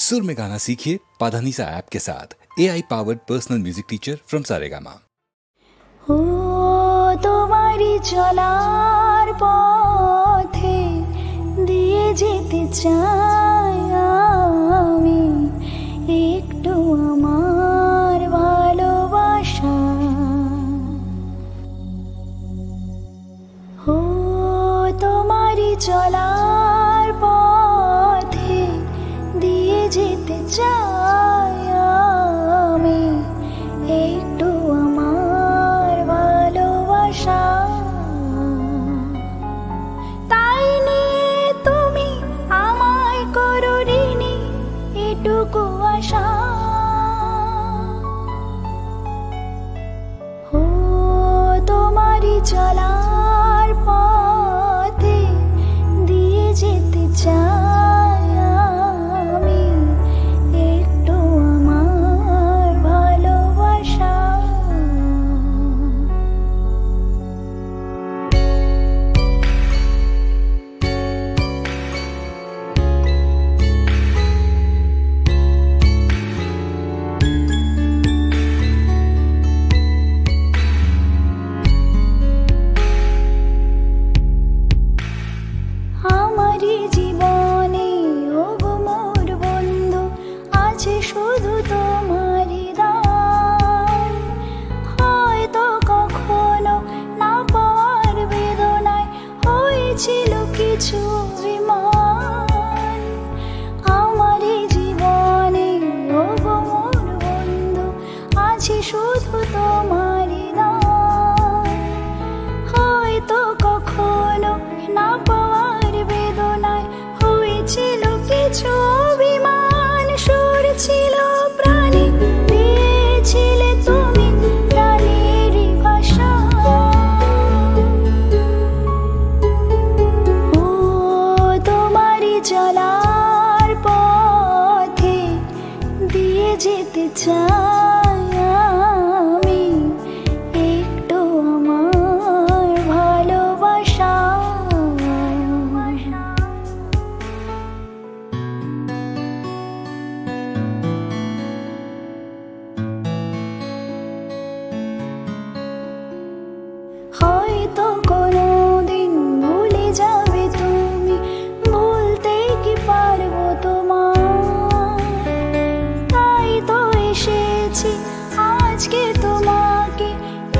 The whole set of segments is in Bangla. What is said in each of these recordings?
सुर में गाना सीखिए पाधानीसा ऐप के साथ। AI powered personal music teacher from Saregama. ও তোমারি চলার পথে দিয়ে যেতে চাই আমি একটু আমার ভালোবাসা। ও তোমারি চলার পথে দিয়ে যেতে চাই আমি একটু আমার ভালোবাসা। তাই নিয়ে তুমি আমায় করো ঋণী এটুকু আশা। ও তোমারি চলার পথে দিয়ে যেতে চাই আমি একটু আমার ভালোবাসা। আমারই জীবনে ওগো মোর বন্ধু আছে শুধু তোমারই দান। হয়তো কখনো না পাওয়ার বেদনায় হয়েছিল কিছু অভিমান। আমারই জীবনে ওগো মোর বন্ধু আছে শুধু তোমারই দান। হয়তো কখনো না পাওয়ার বেদনায় হয়েছিল কিছু অভিমান। সুর ছিল প্রাণে দিয়েছিলে তুমি প্রাণেরই ভাষা। ও তোমারই চলার পথে দিয়ে যেতে চাই আমি একটু আমার ভালোবাসা। হয়তো কোনোদিন ভুলে যাবে তুমি, ভুলতে কি পারবো তোমার। তাই তো এসেছি আজকে তোমাকে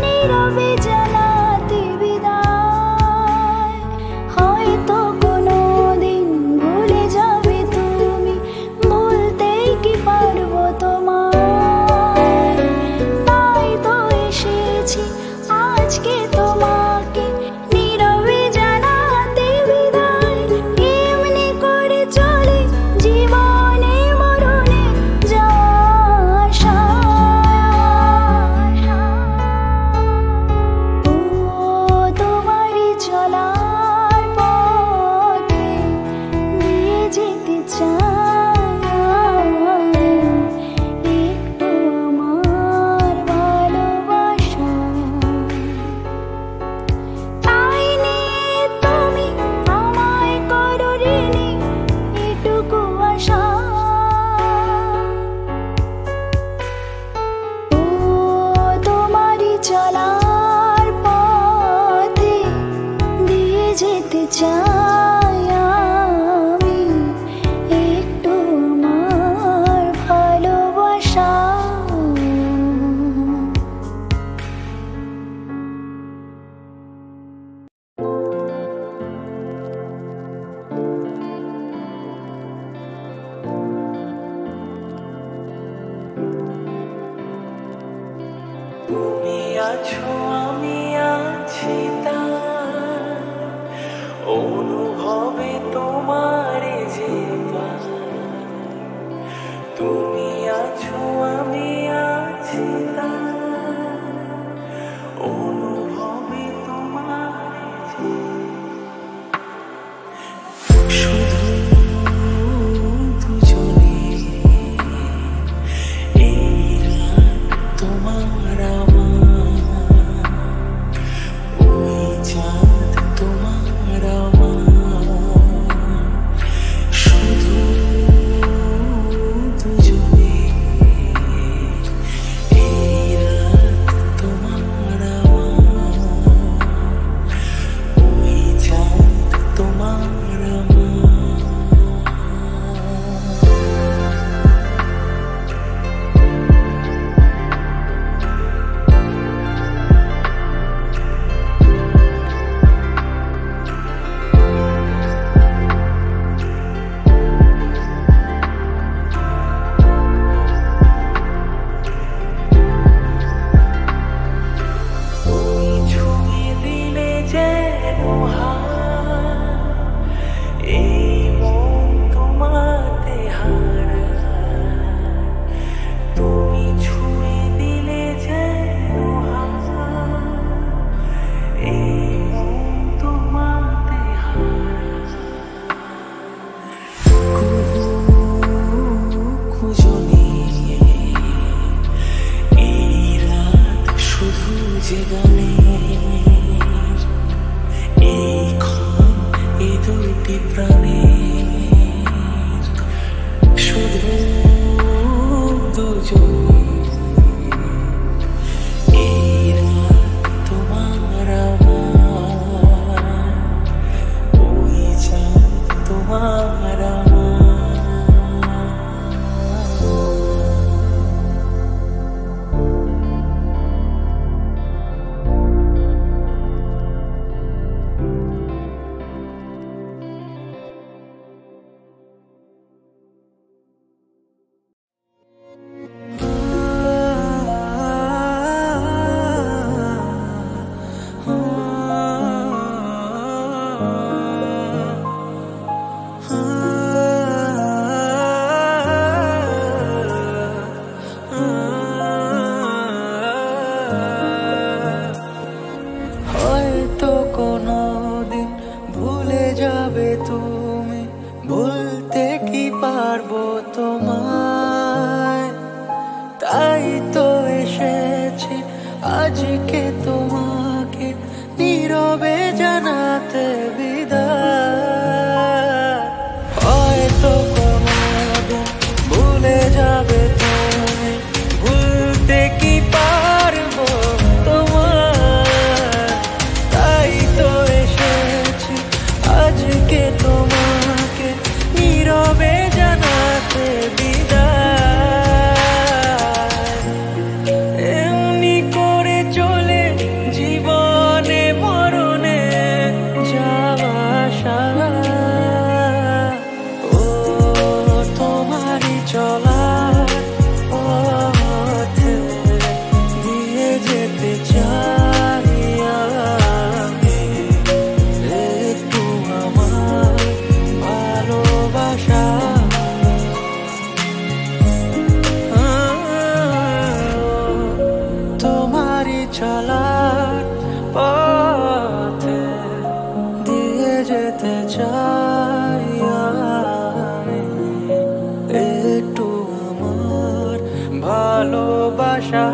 নীরবে জানাতে বিদায়। হয়তো কোনোদিন ভুলে যাবে তুমি, ভুলতে কি পারবো তোমার। তাই তো এসেছি আজকে তোমাকে নীরবে জানাতে বিদায়। এমনি করে চলে জীবনে মরণে যাওয়া আশা। ও তোমারই চলার পথে দিয়ে যেতে চাই আমি একটু আমার ভালোবাসা। তাই নিয়ে তুমি আমায় করো ঋণী এটুকু আশা। ও তোমারই চলার পথে দিয়ে যেতে চাই আমি একটু আমার ভালোবাসা। তুমি আছো আমি আছি তার অনুভবে তোমার যে পাই। তুমি আছো আমি আছি তার অনুভবে তোমার যে শুধু দুজনে এই রাত তোমার আমার, ওই চাঁদ তোমার আমার। শুধু জড়িয়ে এই রাত তোমার আমার, ওই চাঁদ তোমার আমার। হয়তো কোনোদিন ভুলে যাবে তুমি, ভুলতে কি পারবো তোমায়, তাই তো এসেছি আজকে তোমাকে নীরবে জানাতে বিদায়। হয়তো কোনোদিন ভুলে যাবে তুমি, ভুলতে কি পারবো তোমায়, তাই তো এসেছি আজকে তোমাকে নীরবে জানাতে বিদায়। এমনি করে চলে জীবনে মরণে যাওয়া আসা, ও তোমারই চলার পথে দিয়ে যেতে চাই আমি, একটু আমার ভালোবাসা। তোমারই চলার পথে দিয়ে যেতে চাই আমি, একটু আমার ভালোবাসা।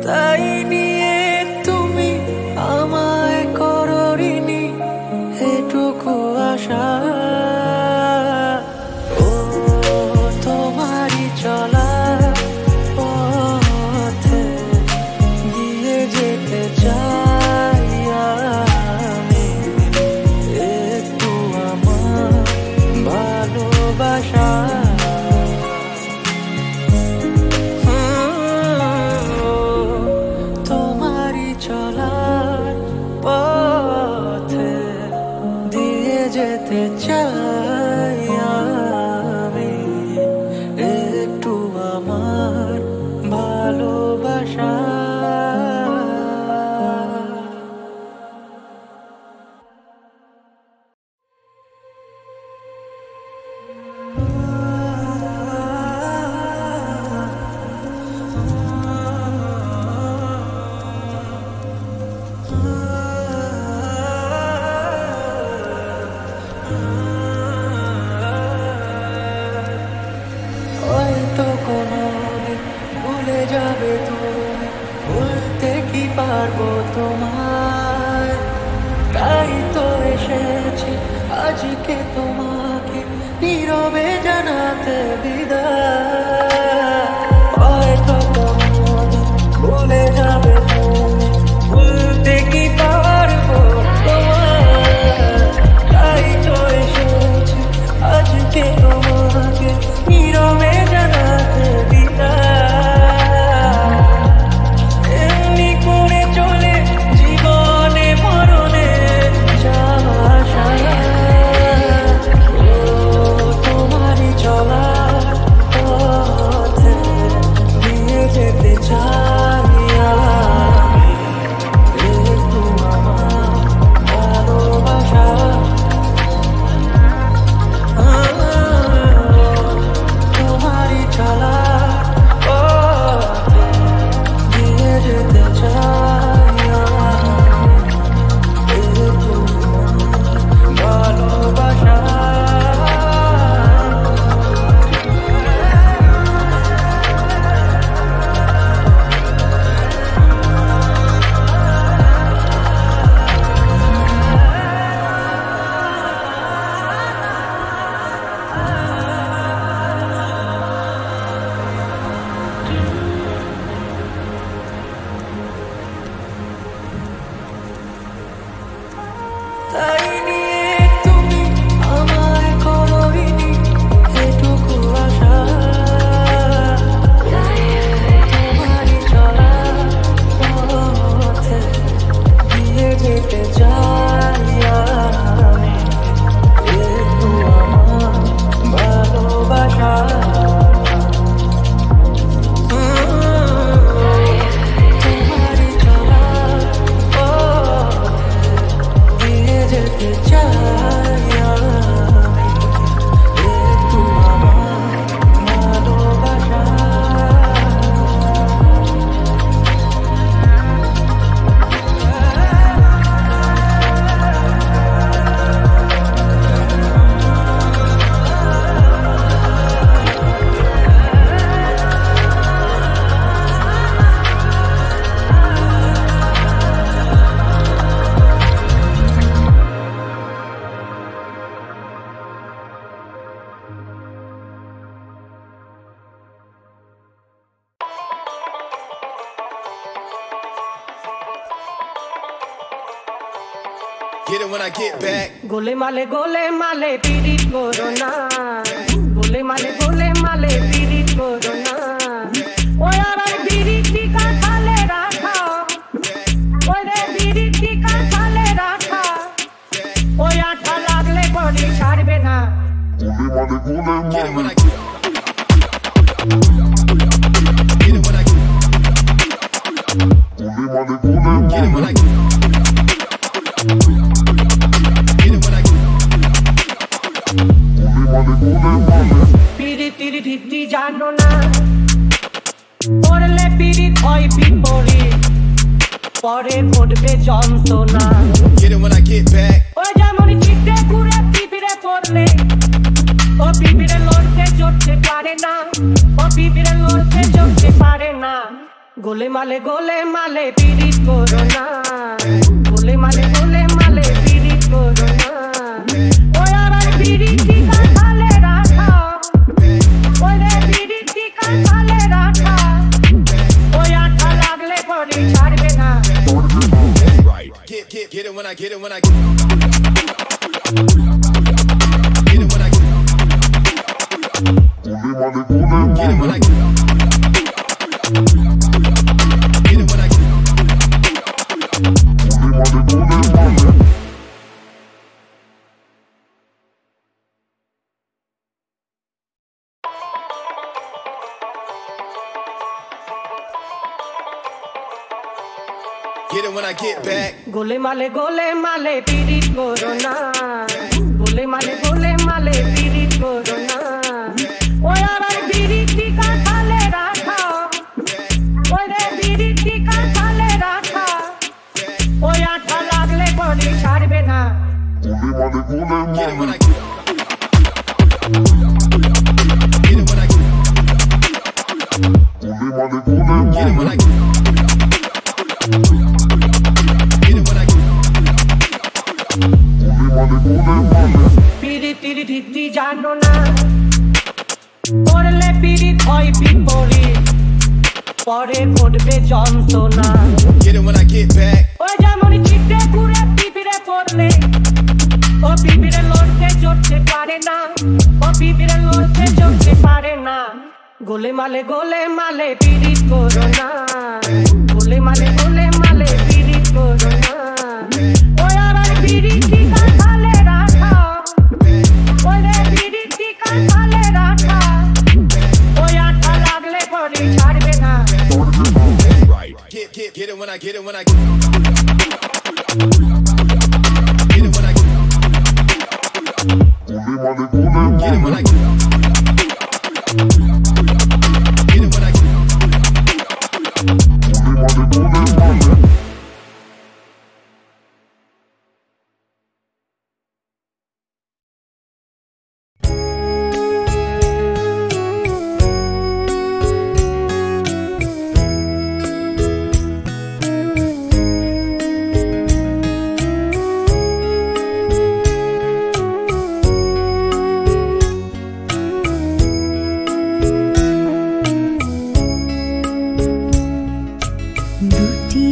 তাই নিয়ে তুমি আমায় করো ঋণী, এটুকু আশা। ও তোমারই চলা পথে দিয়ে যেতে চাই আমি, একটু আমার ভালোবাসা। তোমারই চলার পথে দিয়ে যেতে চাই আমি, একটু আমার ভালোবাসা। হয়তো কোনোদিন ভুলে যাবে তুমি, ভুলতে কি পারবো তোমায়, তাই তো এসেছি আজকে তোমাকে নীরবে জানাতে বিদায়। হয়তো কোনোদিন ভুলে যাবে তুমি, ভুলতে কি পারবো তোমায়, তাই তো এসেছি আজকে তোমাকে নীরবে জানাতে বিদায়। এমনি করে চলে জীবনে মরণে যাওয়া আসা, ও তোমারই চলার Get it when I get back. Gole male pirit corona. Gole male pirit corona. Oy arai pirit tika thale rakha. Oy re pirit tika thale rakha. Oy atha lagle pori chhadbe na. Get it when I get back. Get it when I get back. Get it when I get back. পিরিতি জানো না পড়লে পিরিত হয় বিপরীত পরে ঘটবে যন্ত্রণা Get it when I get back. ও যেমন চিত্তে ঘুরে পিপিরে পড়লে ও পিপিরে লড়তে চড়তে পারে না ও পিপিরে লড়তে চড়তে পারে না গোলে মালে পিরিত করো না গোলে মালে পিরিত করো না ও আবার পিরিতি কাঁঠালে রাখা ওই রে পিরিতি কাঁঠালে রাখা ওই আঠা লাগলে পরে ছাড়বে না Get it when I get it when I get it when I get it when I get Get it when I get back. গোলে মালে পিরিত করো না গোলে মালে পিরিত করো না ওই আবার পিরিতি কাঁঠালে রাখা ওই রে পিরিতি কাঁঠালে রাখা ওই আঠা লাগলে পরে ছাড়বে না Get it when I get it when I get it when I get পিরিতি জানো না পড়লে পিরিত হয় বিপরীত পরে ঘটবে যন্ত্রণা Get it when I get back. ও যেমন চিত্তে ঘুরে পিপিরে পড়লে ও পিপিরে লড়তে চড়তে পারে না ও পিপিরে লড়তে চড়তে পারে না গোলে মালে পিরিত করো না গোলে মালে পিরিত করো না ও আবার পিরিতি কাঁঠালে রাখা ওই রে পিরিতি কাঁঠালে রাখা ওই আঠা লাগলে পরে ছাড়বে না Get it when I get it when I get it when I get it when I get দুটি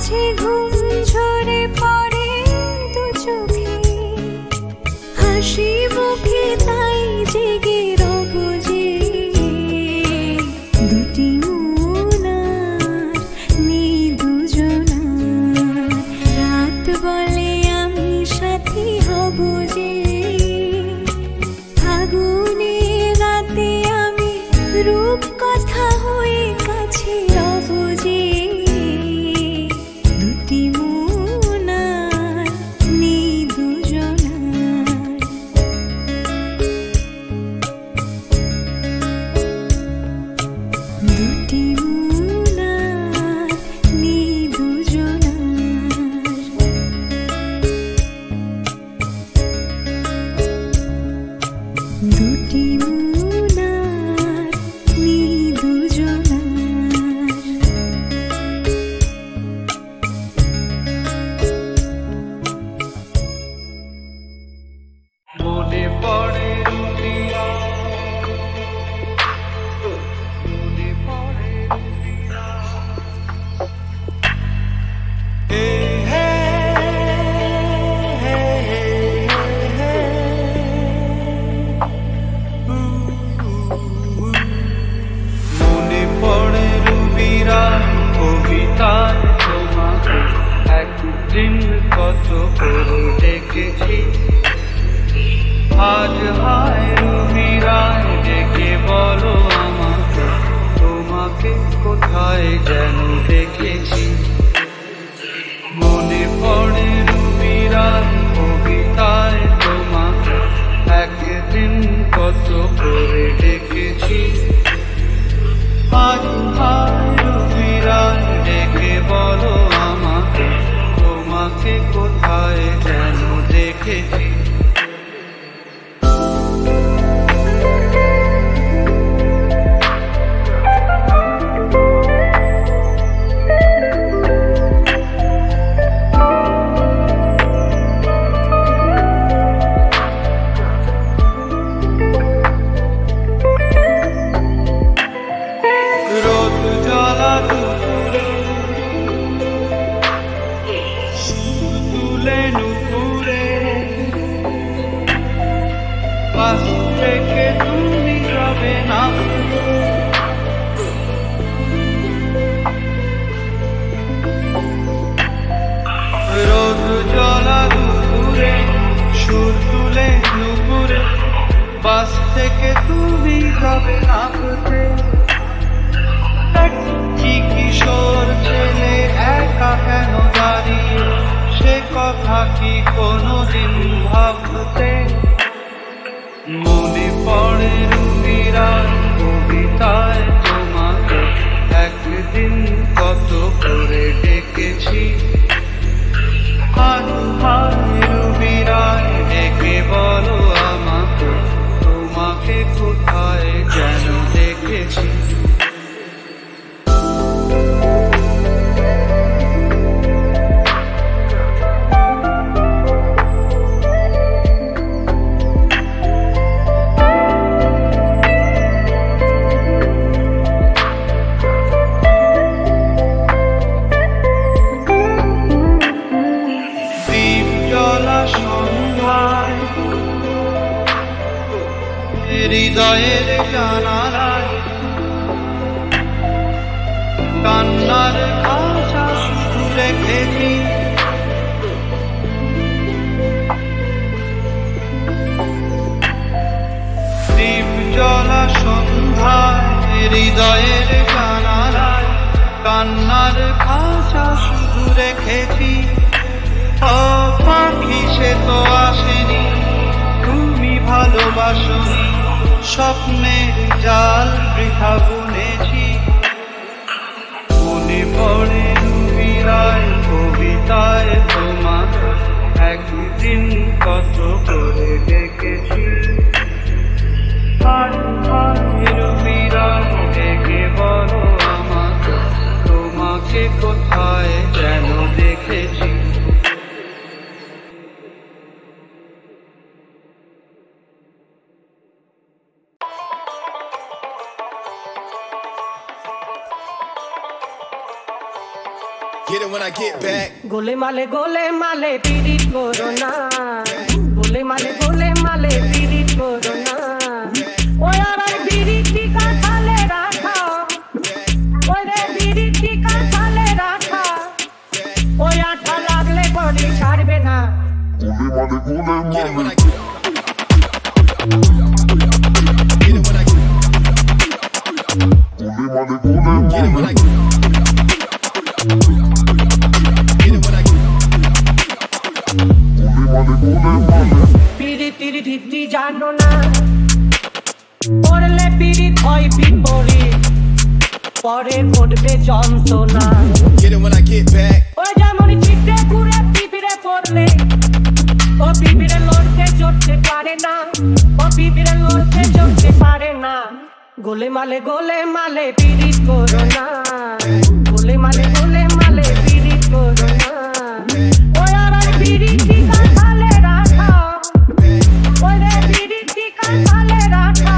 মাঝে ঘুম ঝরে পড়ে দু চোখে, হাসি মুখে তাই জেগে রব যে, দুটি মন আর নেই দুজনার। রাত বলে আমি সাথী হব যে, ফাগুনে রাতে আমি রূপ কথা হয়ে কাছে রব যে, দুটি মন আর নেই দুজনার। দুটি মন আর নেই দুজনার। দুটি মন আর নেই দুজনার। মনে পড়ে রুটিরা, মনে পড়ে রুটিরা। হে হে হে হে হে। মনে পড়ে রুবিরা কবিতায় তোমাকে একদিন কত করে দেখেছি। আজ হায় রুবিরায় ডেকে বলো আমাকে, তোমাকে কোথায় যেন দেখেছি। মনে পড়ে রুবিরায় কবিতায় তোমাকে একদিন কত করে ডেকেছি। আজ হায় রুবিরায় ডেকে বলো আমাকে, তোমাকে কোথায় যেন দেখেছি। রোদ জ্বলা দুপুরে সুর তুলে নুপুরে, পাশ থেকে তুমি যাবে না। রোদ জ্বলা দুপুরে সুর তুলে নুপুরে, পাশ থেকে তুমি যাবে না। একটি কিশোর ছেলে একা কেন দাঁড়িয়ে, সে কথা কি কোনোদিন ভাবতে। মনে পড়ে রুবিরার কবিতায় তোমাকে একদিন কত করে ডেকেছি। আজ হায় রুবিরায় ডেকে বলো আমাকে, তোমাকে কোথায় যেন দেখেছি। দ্বীপ জ্বলা সন্ধ্যায় হৃদয়ের জানালায় কান্নার ভাষা শুধু রেখেছি। দ্বীপ জ্বলা সন্ধ্যায় হৃদয়ের জানালায় কান্নার ভাষা শুধু রেখেছি। ও পাখি সে তো আসেনি, তুমি ভালোবাসনি, স্বপ্নের জাল বৃথা বুনেছি। মনে পড়ে রুবিরায় কবিতায় তোমাকে একদিন কত করে ডেকেছি। আজ হায় রুবিরায় ডেকে বলো আমাকে, তোমাকে কোথায় যেন দেখেছি। when I get back. গোলে মালে পিরিত করো না, গোলে মালে পিরিত করো না। ওই আমার পিরিতি কাঁঠালে রাখা, ওই রে পিরিতি কাঁঠালে রাখা, ওই আঠা লাগলে বডি ছাড়বে না। Get it when I get it when I get it when I get পিরিতি জানো না, পড়লে পিরিত হয় বিপরীত, পরে ঘটবে যন্ত্রণা। Get it when I get back. ওই যেমন চিটে ঘুরে পিপিরে পড়লে, ও পিপিরে লড়তে চড়তে পারে না, ও পিপিরে লড়তে চড়তে পারে না। গোলে মালে পিরিত করো না, গোলে মালে পিরিত করো না। ওই আমার পিরিতি কাঁঠালে রাখা, ওই রে পিরিতি কাঁঠালে রাখা,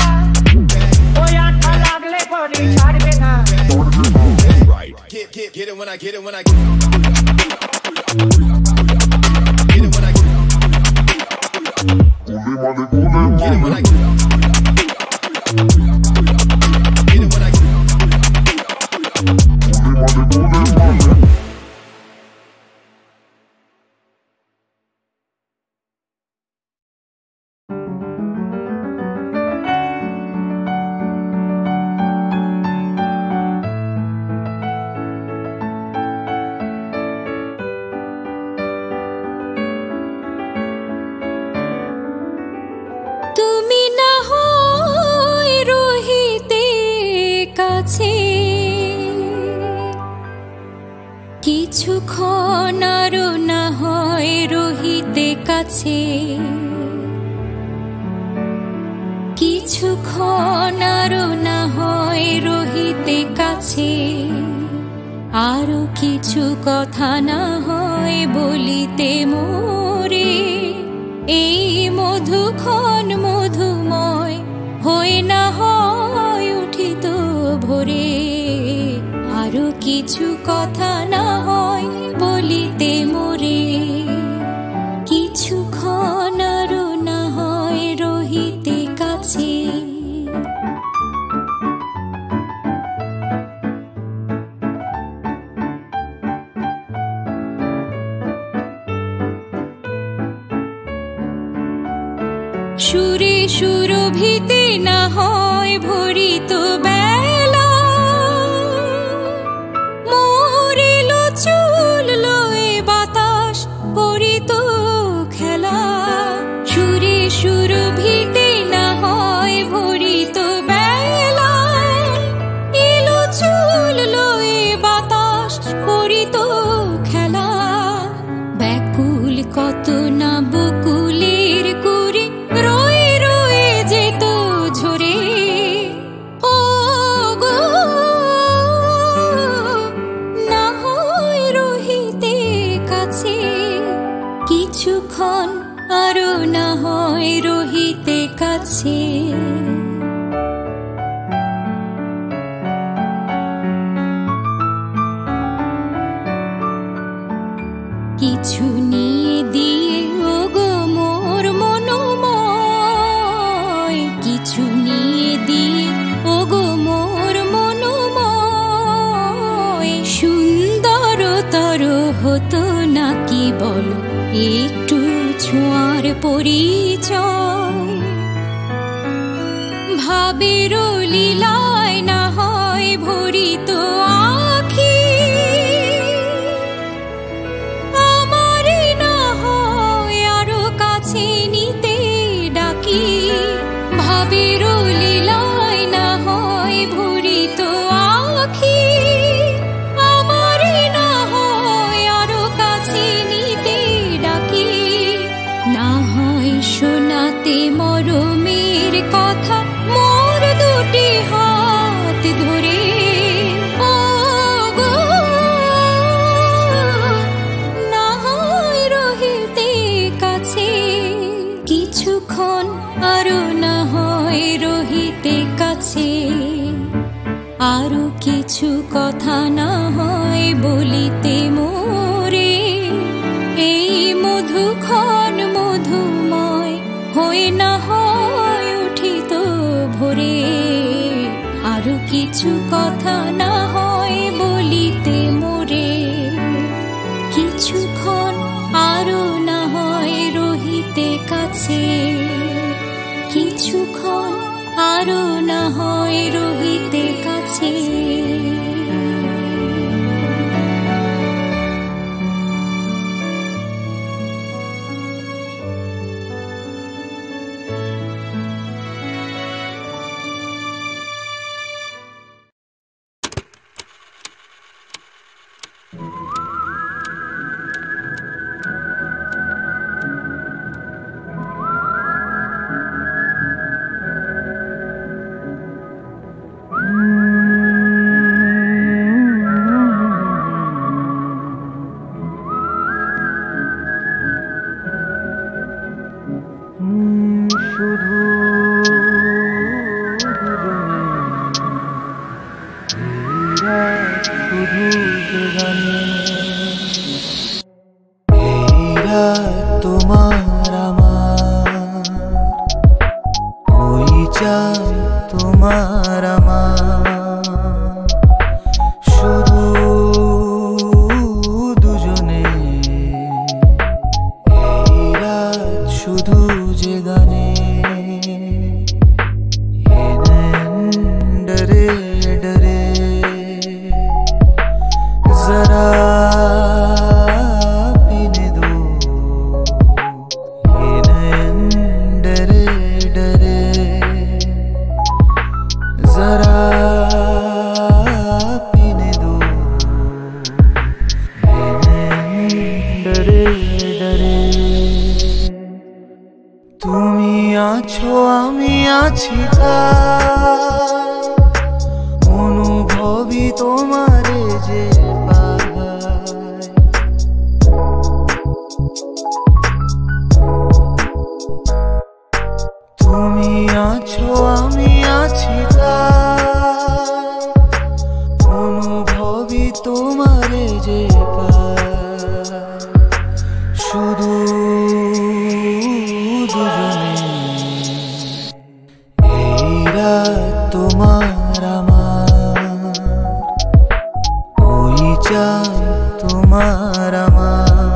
ওই আঠা লাগলে বডি ছাড়বে না। Get it when I get it when I get it when I get it when I get তুমি না হয় রহিতে কাছে, কিছুক্ষণ আরো না হয় রহিতে কাছে, কিছুক্ষণ আরো না হয় রহিতে কাছে, আরো কিছু কথা না হয় বলিতে মোরে, এই মধুক্ষণ মধুময় হয়ে না হয় উঠিত ভোরে, আরো কিছু কথা না হয় বলিতে মোরে, কিছুক্ষণ আরো না হয় রহিতে কাছে। সুরে সুরভিতে না হয় ভরিত বেলা, মরিল চুল লয়ে বাতাস করিত খেলা, সুরে সুরভিতে না হয় ভরিত বেলা, এলো চুল লয়ে বাতাস করিত খেলা, ব্যাকুল কত না বকুলের কুড়ি রয়ে রয়ে যেত ঝরে, ও গো না হয় রহিতে কাছে, কিছুক্ষণ আরো না হয় রহিতে কাছে। কিছু নিয়ে দিয়ে ও গো মোর মনোময়, কিছু নিয়ে দিয়ে ও গো মোর মনোময়, সুন্দরতর হতো নাকি বলো একটু ছোঁয়ার পরিচয়, ভাবের লীলায় না হয় ভরিত আখি, আমারে না হয় আরো কাছে নিতে ডাকি, ভাবের লীলায় না হয় ভরিত আখি, আমারে না হয় আরো কাছে নিতে ডাকি, না হয় শোনাতে মরমের কথা মোর দুটি হাত ধরে, ও গো না হয় রহিতে কাছে, কিছুক্ষণ আরো না হয় রহিতে কাছে, আরো কিছু কথা না হয় বলিতে মোরে, এই মধুক্ষণ মধুময় হয়ে না হয় উঠিত ভোরে। আরো কিছু কথা না হয় বলিতে মোরে, কিছুক্ষণ আরো না হয় রহিতে কাছে, কিছুক্ষণ আরো না হয় রহিতে কাছে। তোমার আমার ওই চাই, তোমার আমার শুধু দুজনে, এই রাত শুধু যে গানে ডরে ডরে जरा पीने दो ये नैन डरे डरे, जरा पीने दो ये नैन डरे डरे। তুমি আছো আমি আছি তাই, অনুভবই তোমারে যে তুমি আছো আমি আছি তাই, অনুভবই তোমারে যে পাই, শুধু দুজনে এই রাত তোমার আমার ওই চাই, তোমার আমার